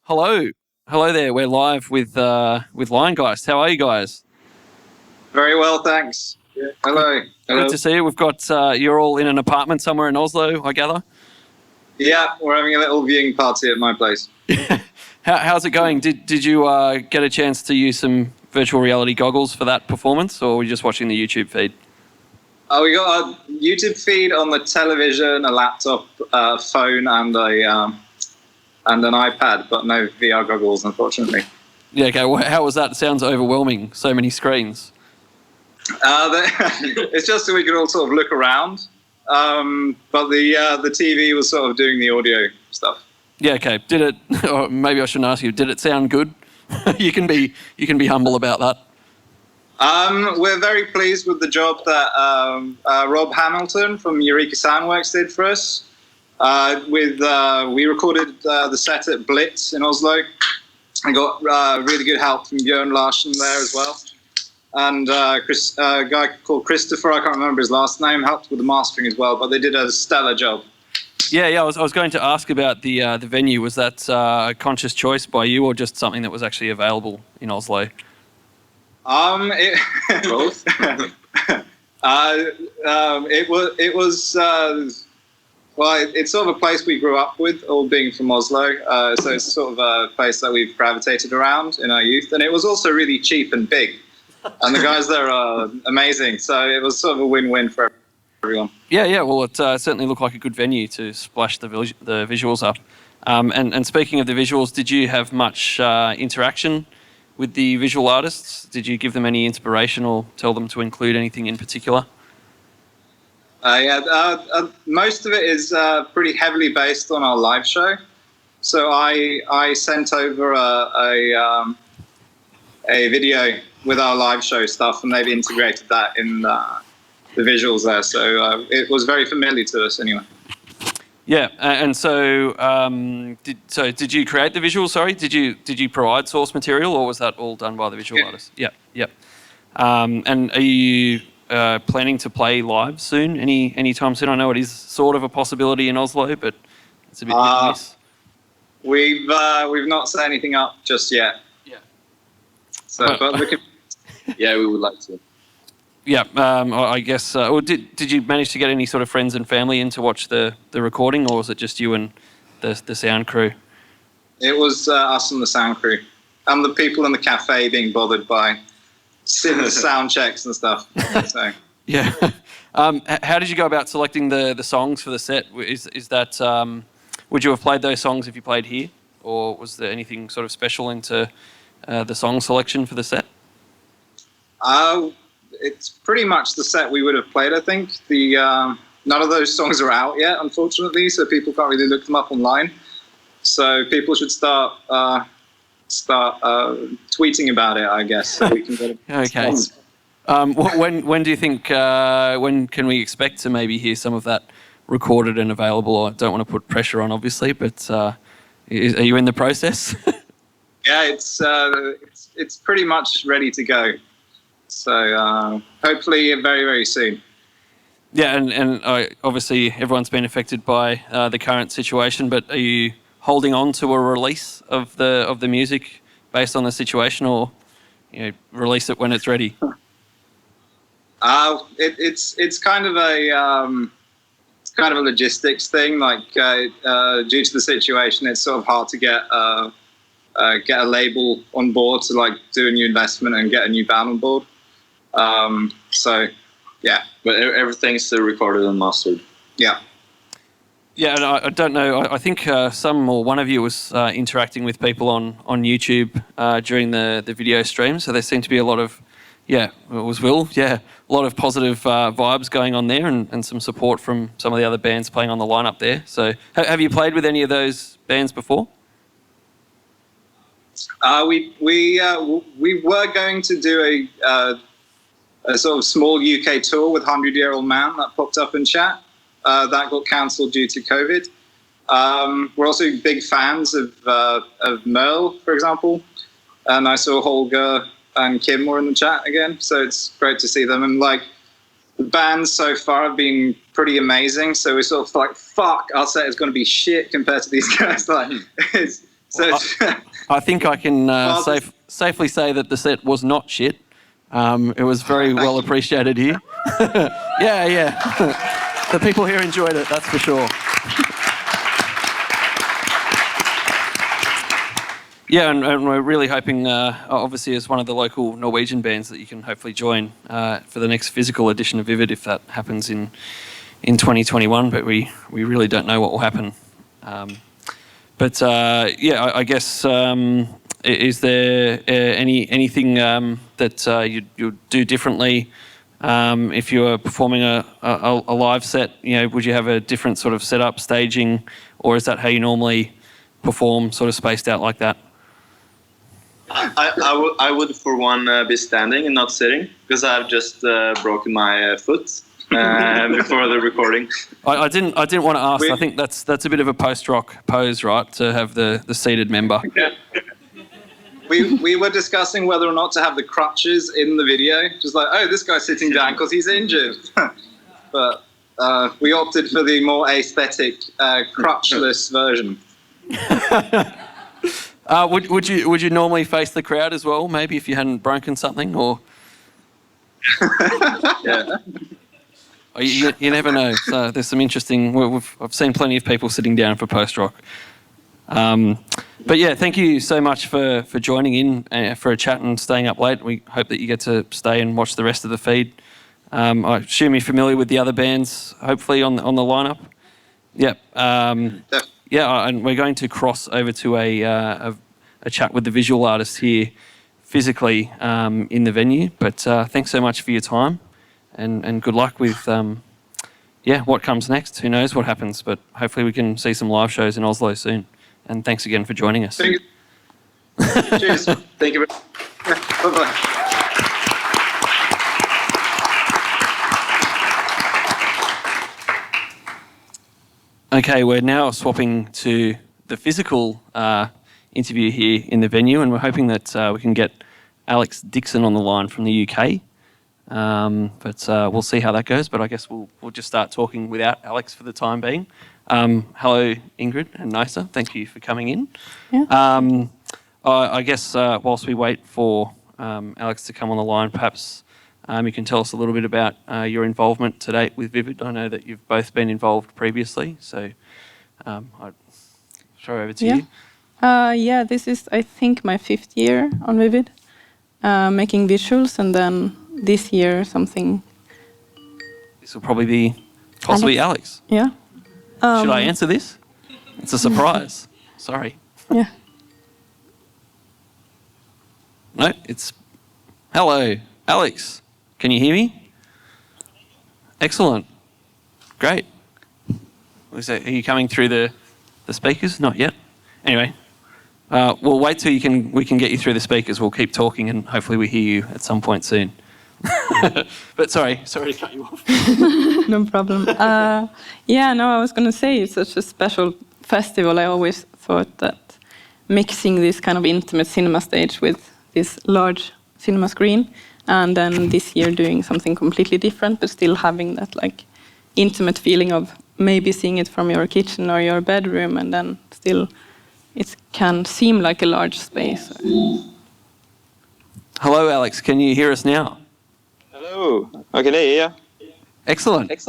Hello, hello there. We're live with Liongeist. How are you guys? Very well, thanks. Hello. Good to see you. We've got you're all in an apartment somewhere in Oslo, I gather. Yeah, we're having a little viewing party at my place. How's it going? Did you get a chance to use some virtual reality goggles for that performance, or were you just watching the YouTube feed? We got a YouTube feed on the television, a laptop, phone, and an iPad, but no VR goggles, unfortunately. Yeah. Okay. Well, how was that? It sounds overwhelming. So many screens. It's just so we could all sort of look around, but the TV was sort of doing the audio stuff. Yeah. Okay. Did it? Or maybe I shouldn't ask you. Did it sound good? You can be humble about that. We're very pleased with the job that Rob Hamilton from Eureka Soundworks did for us. We recorded the set at Blitz in Oslo. I got really good help from Björn Larsen there as well. And a guy called Christopher, I can't remember his last name, helped with the mastering as well, but they did a stellar job. Yeah. I was going to ask about the venue. Was that a conscious choice by you, or just something that was actually available in Oslo? Both. It was well, it's sort of a place we grew up with, all being from Oslo. So it's sort of a place that we've gravitated around in our youth, and it was also really cheap and big. And the guys there are amazing, so it was sort of a win-win for everyone. Yeah. Well, it certainly looked like a good venue to splash the visuals up. And speaking of the visuals, did you have much interaction with the visual artists? Did you give them any inspiration or tell them to include anything in particular? Most of it is pretty heavily based on our live show. So I sent over a video with our live show stuff, and they've integrated that in the visuals there. So it was very familiar to us anyway. Yeah, and so did you create the visual? Sorry, did you provide source material, or was that all done by the visual artist? Yeah. And are you planning to play live soon? Anytime soon? I know it is sort of a possibility in Oslo, but it's a bit hit and miss. We've not set anything up just yet. Yeah. So, but we can. Yeah, we would like to. Yeah, I guess. Or did you manage to get any sort of friends and family in to watch the recording, or was it just you and the sound crew? It was us and the sound crew, and the people in the cafe being bothered by sound checks and stuff. So. Yeah. How did you go about selecting the songs for the set? Is that would you have played those songs if you played here, or was there anything sort of special into the song selection for the set? It's pretty much the set we would have played, I think. None of those songs are out yet, unfortunately, so people can't really look them up online. So people should start tweeting about it, I guess, so we can get it. Okay. When do you think, when can we expect to maybe hear some of that recorded and available? I don't want to put pressure on, obviously, but are you in the process? Yeah, it's pretty much ready to go. So hopefully very, very soon. Yeah, and obviously everyone's been affected by the current situation, but are you holding on to a release of the music based on the situation, or release it when it's ready? It's kind of a logistics thing. Like due to the situation, it's sort of hard to get a label on board to like do a new investment and get a new band on board. So yeah, but everything's still recorded and mastered. Yeah. Yeah, and I don't know. I think some or one of you was interacting with people on YouTube during the video stream. So there seemed to be a lot of, it was Will. Yeah, a lot of positive vibes going on there, and some support from some of the other bands playing on the lineup there. So have you played with any of those bands before? We were going to do a sort of small UK tour with 100-Year-Old Man that popped up in chat. That got cancelled due to COVID. We're also big fans of Merle, for example. And I saw Holger and Kim were in the chat again, so it's great to see them. And like the bands so far have been pretty amazing. So we're sort of like, fuck, our set is going to be shit compared to these guys. Like it's So I think I can safely say that the set was not shit. It was very well appreciated here. Yeah. The people here enjoyed it, that's for sure. Yeah, and we're really hoping, obviously as one of the local Norwegian bands, that you can hopefully join for the next physical edition of Vivid if that happens in 2021, but we really don't know what will happen. I guess, is there anything that you'd do differently if you were performing a live set? Would you have a different sort of setup, staging, or is that how you normally perform, sort of spaced out like that? I would for one be standing and not sitting, because I've just broken my foot before the recording. I didn't want to ask. I think that's a bit of a post-rock pose, right? To have the seated member. Yeah. We were discussing whether or not to have the crutches in the video. Just like, oh, this guy's sitting down because he's injured. But we opted for the more aesthetic crutchless version. Would you normally face the crowd as well? Maybe if you hadn't broken something, or Yeah. You never know. So there's some interesting. I've seen plenty of people sitting down for post rock. But yeah, thank you so much for joining in for a chat and staying up late. We hope that you get to stay and watch the rest of the feed. I assume you're familiar with the other bands, hopefully on the lineup. Yep. Yeah, and we're going to cross over to a chat with the visual artist here physically in the venue. But thanks so much for your time, and good luck with what comes next. Who knows what happens, but hopefully we can see some live shows in Oslo soon. And thanks again for joining us. Thank you. Cheers. Thank you. Bye-bye. Okay, we're now swapping to the physical interview here in the venue, and we're hoping that we can get Alex Dixon on the line from the UK. But we'll see how that goes. But I guess we'll just start talking without Alex for the time being. Hello, Ingrid and Nisa. Thank you for coming in. Yeah. I guess whilst we wait for Alex to come on the line, perhaps you can tell us a little bit about your involvement to date with Vivid. I know that you've both been involved previously, so I'll throw over to you. Yeah, this is, I think, my 5th year on Vivid, making visuals, and then this year something. This will probably be possibly Alex. Yeah. Should I answer this? It's a surprise. Sorry. Yeah. No, it's... Hello, Alex. Can you hear me? Excellent. Great. Are you coming through the speakers? Not yet. Anyway, we'll wait till we can get you through the speakers. We'll keep talking and hopefully we hear you at some point soon. But sorry to cut you off. No problem. I was going to say it's such a special festival. I always thought that mixing this kind of intimate cinema stage with this large cinema screen, and then this year doing something completely different, but still having that like intimate feeling of maybe seeing it from your kitchen or your bedroom, and then still it can seem like a large space. Hello, Alex. Can you hear us now? Hello. I can hear you. Excellent. I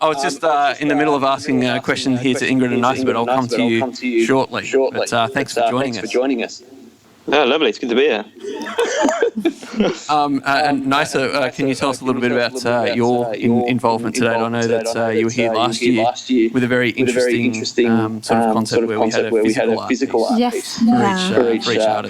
was just in the middle of asking a question here to Ingrid and Nisa, but I'll come to you shortly. But thanks for joining us. Oh, lovely. It's good to be here. And Nisa, can you tell us a little bit about your involvement today? I know that you were here last year with a very interesting sort of concept where we had a physical art Yes. for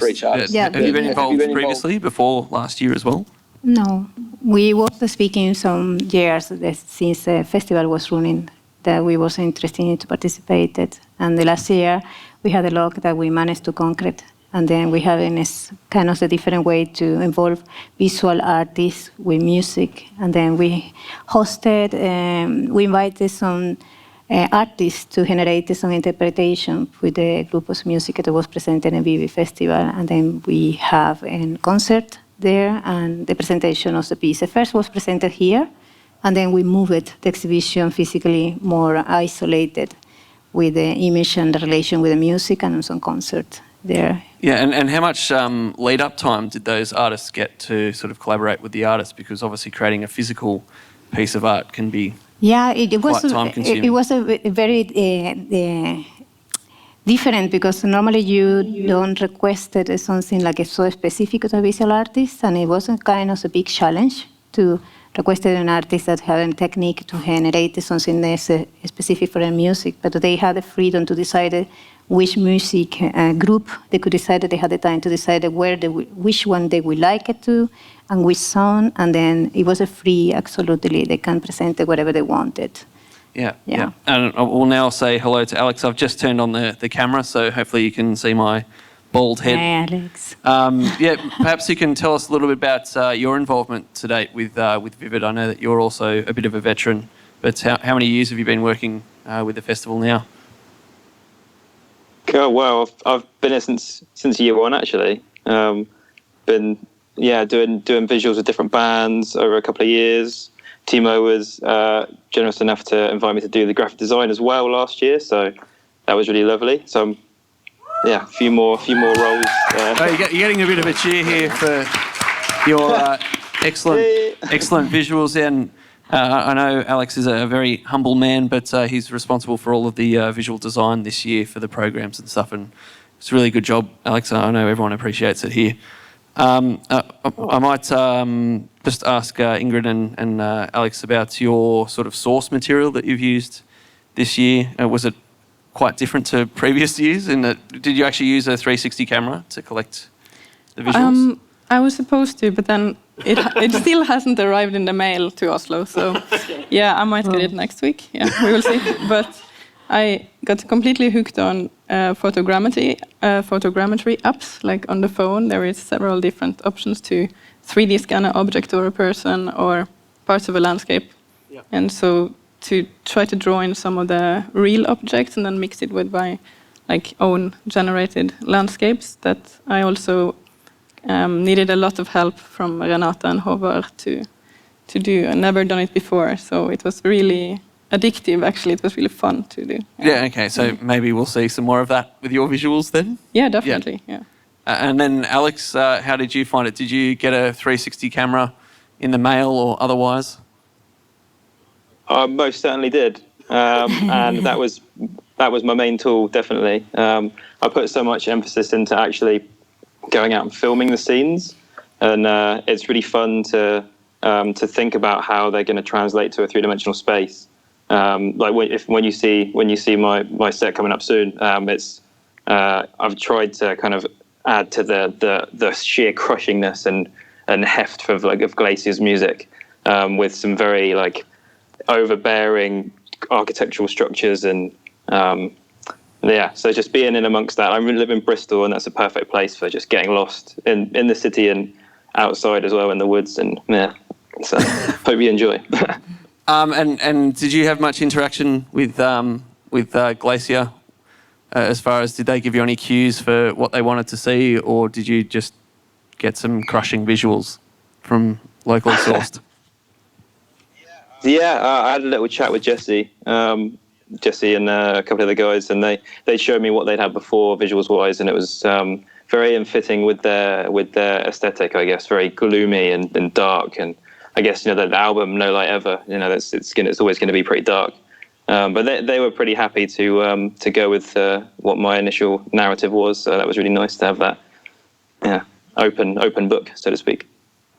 each artist. Yeah. Have you been involved previously, before last year as well? No, we was speaking some years since the festival was running that we was interested in to participate in. And the last year we had a lot that we managed to conquer. And then we have a kind of a different way to involve visual artists with music. And then we hosted, we invited some artists to generate some interpretation with the group of music that was presented in Vivid Festival. And then we have a concert there and the presentation of the piece. The first was presented here, and then we moved the exhibition physically more isolated with the image and the relation with the music and some concert there. Yeah, and how much lead-up time did those artists get to sort of collaborate with the artists? Because obviously creating a physical piece of art can be it was quite time-consuming. It was a very different, because normally you don't request something like so specific to a visual artist, and it was a kind of a big challenge to request an artist that had a technique to generate something that's specific for their music, but they had the freedom to decide which music group they could decide. That they had the time to decide which one they would like it to, and which song, and then it was a free, absolutely, they can present it whatever they wanted. Yeah. And we'll now say hello to Alex. I've just turned on the camera, so hopefully you can see my bald head. Hi, Alex. Perhaps you can tell us a little bit about your involvement to date with Vivid. I know that you're also a bit of a veteran, but how many years have you been working with the festival now? Oh, well, I've been here since year one, actually. Been doing visuals with different bands over a couple of years. Timo was generous enough to invite me to do the graphic design as well last year, so that was really lovely. So, a few more roles. You're getting a bit of a cheer here for your excellent visuals. And I know Alex is a very humble man, but he's responsible for all of the visual design this year for the programs and stuff, and it's a really good job, Alex. I know everyone appreciates it here. I might just ask Ingrid and Alex about your sort of source material that you've used this year. Was it quite different to previous years? Did you actually use a 360 camera to collect the visuals? I was supposed to, but then it still hasn't arrived in the mail to Oslo. So I might get it next week. Yeah, we will see. But I got completely hooked on photogrammetry apps. Like on the phone, there is several different options to 3D scan an object or a person or parts of a landscape. Yeah. And so to try to draw in some of the real objects and then mix it with my own generated landscapes, that I also needed a lot of help from Renata and Haavard to do. I've never done it before, so it was really addictive. Actually, it was really fun to do. Yeah. Okay. So maybe we'll see some more of that with your visuals then. Yeah, definitely. Yeah. And then Alex, how did you find it? Did you get a 360 camera in the mail or otherwise? I most certainly did, and that was my main tool, definitely. I put so much emphasis into actually going out and filming the scenes, and it's really fun to think about how they're going to translate to a three-dimensional space. When you see my set coming up soon, I've tried to kind of add to the sheer crushingness and heft of Glacier's music with some very overbearing architectural structures and so just being in amongst that. I live in Bristol, and that's a perfect place for just getting lost in the city and outside as well in the woods, and so hope you enjoy. And did you have much interaction with Glacier as far as, did they give you any cues for what they wanted to see, or did you just get some crushing visuals from locally sourced? I had a little chat with Jesse and a couple of the guys, and they showed me what they'd had before visuals wise, and it was very in fitting with their aesthetic, I guess, very gloomy and dark, and I guess the album No Light Ever, it's always going to be pretty dark, but they were pretty happy to go with what my initial narrative was, so that was really nice to have that open book, so to speak.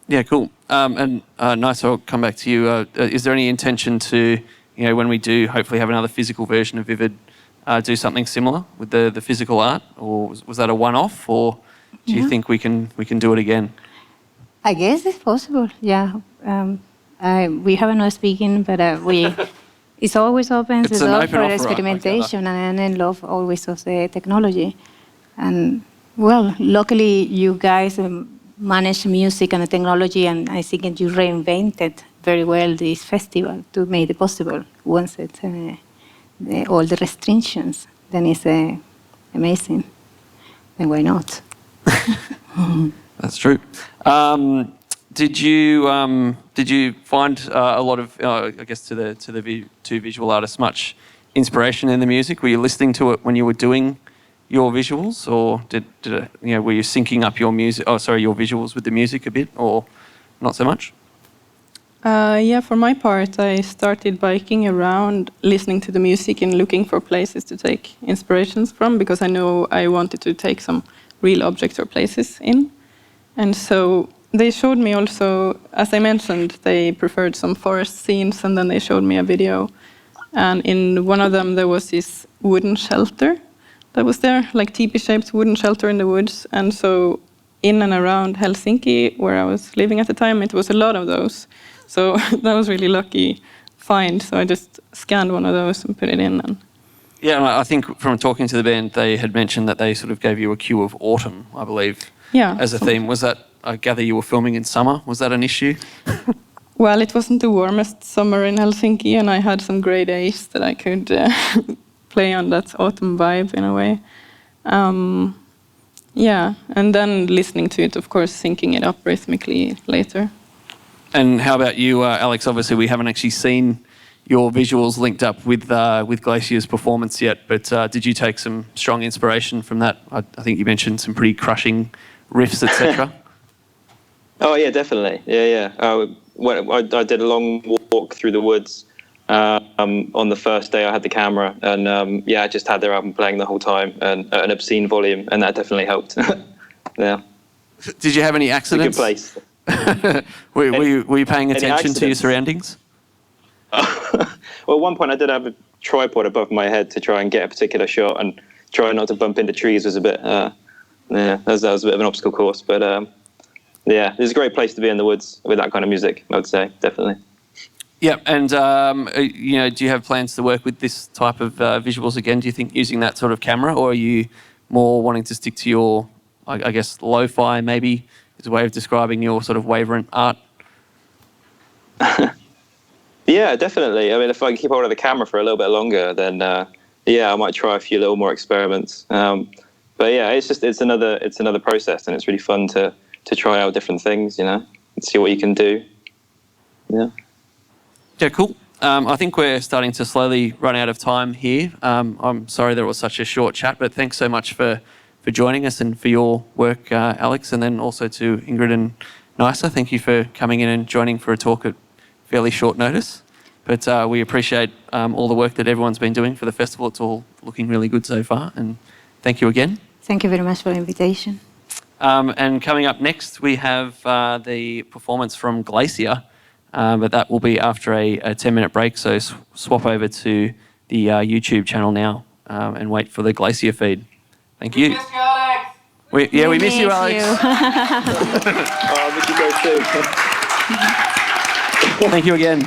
Yeah, cool. And nice, I'll come back to you. Is there any intention to, when we do hopefully have another physical version of Vivid, do something similar with the physical art, or was that a one-off, or do you think we can do it again? I guess it's possible. Yeah, we haven't not speaking, but it's always open It's the an door open for offer, experimentation, and I love always of the technology. And well, luckily you guys manage music and technology, and I think you reinvented very well this festival to make it possible. Once it's all the restrictions, then it's amazing. Then why not? That's true. Did you find a lot of, I guess, to the two visual artists, much inspiration in the music? Were you listening to it when you were doing your visuals, or did it, were you syncing up your music? Oh, sorry, your visuals with the music a bit, or not so much? Yeah, for my part, I started biking around, listening to the music and looking for places to take inspirations from, because I know I wanted to take some real objects or places in. And so they showed me also, as I mentioned, they preferred some forest scenes, and then they showed me a video. And in one of them, there was this wooden shelter that was there, like teepee-shaped wooden shelter in the woods. And so in and around Helsinki, where I was living at the time, it was a lot of those. So that was really lucky find. So I just scanned one of those and put it in. And yeah, I think from talking to the band, they had mentioned that they sort of gave you a cue of autumn, I believe, as a theme. Was that, I gather you were filming in summer, was that an issue? Well, it wasn't the warmest summer in Helsinki, and I had some grey days that I could play on that autumn vibe in a way. Yeah, and then listening to it, of course, syncing it up rhythmically later. And how about you, Alex? Obviously, we haven't actually seen your visuals linked up with Glacier's performance yet, but did you take some strong inspiration from that? I think you mentioned some pretty crushing riffs, etc. Oh yeah, definitely. Yeah. I did a long walk through the woods on the first day I had the camera, and I just had their album playing the whole time and at an obscene volume, and that definitely helped. Yeah. Did you have any accidents? It's a good place. were you paying attention to your surroundings? Well, at one point I did have a tripod above my head to try and get a particular shot, and try not to bump into trees was a bit, that was a bit of an obstacle course. But yeah, it's a great place to be in the woods with that kind of music, I would say, definitely. Yeah, and do you have plans to work with this type of visuals again? Do you think using that sort of camera, or are you more wanting to stick to your, I guess, lo-fi maybe is a way of describing your sort of waverant art? Yeah, definitely. I mean, if I can keep hold of the camera for a little bit longer, then I might try a few little more experiments. But yeah, it's another process, and it's really fun to try out different things, and see what you can do. Yeah. Yeah, cool. I think we're starting to slowly run out of time here. I'm sorry that it was such a short chat, but thanks so much for joining us and for your work, Alex, and then also to Ingrid and Nisa. Thank you for coming in and joining for a talk at fairly short notice. But we appreciate all the work that everyone's been doing for the festival. It's all looking really good so far, and thank you again. Thank you very much for the invitation. And coming up next, we have the performance from Glacier, but that will be after a 10-minute break, so swap over to the YouTube channel now and wait for the Glacier feed. Thank you. We miss you, Alex. We miss you, Alex. Oh, I miss you guys too. Thank you again.